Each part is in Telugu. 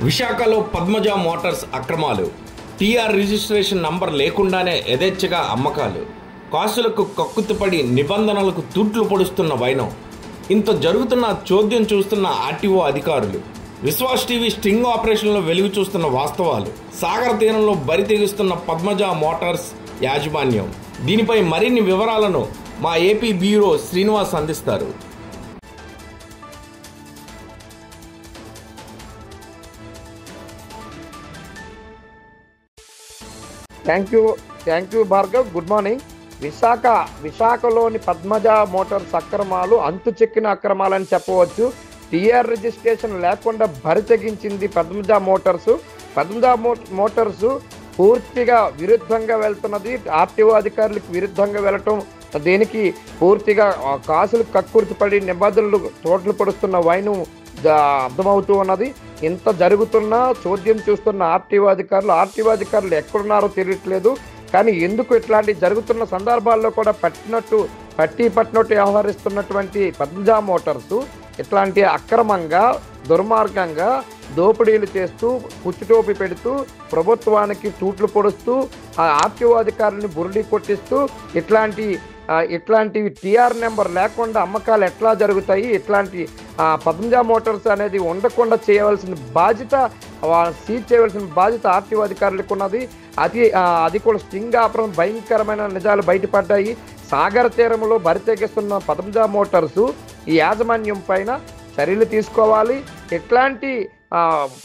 విశాఖలో పద్మజ మోటార్స్ అక్రమాలు. టీఆర్ రిజిస్ట్రేషన్ నంబర్ లేకుండానే యథేచ్ఛగా అమ్మకాలు. కాసులకు కక్కుతుపడి నిబంధనలకు తూట్లు పొడుస్తున్న వైనం. ఇంత జరుగుతున్న చోద్యం చూస్తున్న ఆర్టీఓ అధికారులు. విశ్వాస్ టీవీ స్టింగ్ ఆపరేషన్లో వెలుగు చూస్తున్న వాస్తవాలు. సాగర తీరంలో బరి తెగిస్తున్న పద్మజ మోటార్స్ యాజమాన్యం. దీనిపై మరిన్ని వివరాలను మా ఏపీ బ్యూరో శ్రీనివాస్ అందిస్తారు. Thank you Bhargav. Good morning. విశాఖలోని పద్మజ మోటార్స్ అక్రమాలు అంతు చెక్కిన అక్రమాలని చెప్పవచ్చు. టీఆర్ రిజిస్ట్రేషన్ లేకుండా బరి తెగించింది పద్మజ మోటార్స్. పద్మజ మోటార్స్ పూర్తిగా విరుద్ధంగా వెళ్తున్నది. ఆర్టీఓ అధికారులకు విరుద్ధంగా వెళ్ళటం, దీనికి పూర్తిగా కాసులు కక్కుర్తిపడి నిబంధనలు తోటలు పడుస్తున్న వైను అర్థమవుతూ ఉన్నది. ఇంత జరుగుతున్నా చోద్యం చూస్తున్న ఆర్టీఓ అధికారులు ఎక్కడున్నారో తెలియట్లేదు. కానీ ఎందుకు ఇట్లాంటి జరుగుతున్న సందర్భాల్లో కూడా పట్టినట్టు వ్యవహరిస్తున్నటువంటి పద్మజ మోటార్స్ ఇట్లాంటి అక్రమంగా దుర్మార్గంగా దోపిడీలు చేస్తూ పుచ్చిటోపి పెడుతూ ప్రభుత్వానికి తూట్లు పొడుస్తూ ఆ ఆర్టీఓ అధికారులను బురిడి కొట్టిస్తూ ఇట్లాంటి టీఆర్ నెంబర్ లేకుండా అమ్మకాలు ఎట్లా జరుగుతాయి, ఇట్లాంటి పద్మజ మోటార్స్ అనేది ఉండకుండా చేయవలసిన బాధ్యత, సీజ్ చేయవలసిన బాధ్యత ఆర్టీఓ అధికారులకు ఉన్నది. అది కూడా స్టింగ్ ఆపరేషన్ భయంకరమైన నిజాలు బయటపడ్డాయి. సాగర తీరంలో బరి తెగిస్తున్న పద్మజ మోటార్స్ ఈ యాజమాన్యం పైన చర్యలు తీసుకోవాలి. ఇట్లాంటి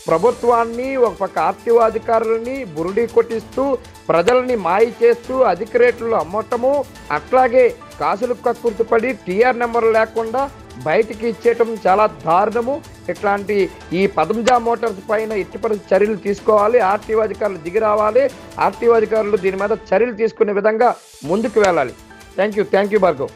ప్రభుత్వాన్ని ఒక పక్క ఆర్టీఓ అధికారులని బురుడి కొట్టిస్తూ ప్రజల్ని మాయ చేస్తూ అధిక రేట్లలో అమ్మటము, అట్లాగే కాసులు కక్కుర్తిపడి టీఆర్ నెంబర్ లేకుండా బయటికి ఇచ్చేయటం చాలా దారుణము. ఇట్లాంటి ఈ పద్మజ మోటార్స్ పైన ఎట్టి చర్యలు తీసుకోవాలి. ఆర్టీఓ అధికారులు దిగి రావాలి. ఆర్టీఓ అధికారులు దీని మీద చర్యలు తీసుకునే విధంగా ముందుకు వెళ్ళాలి. Thank you Bhargav.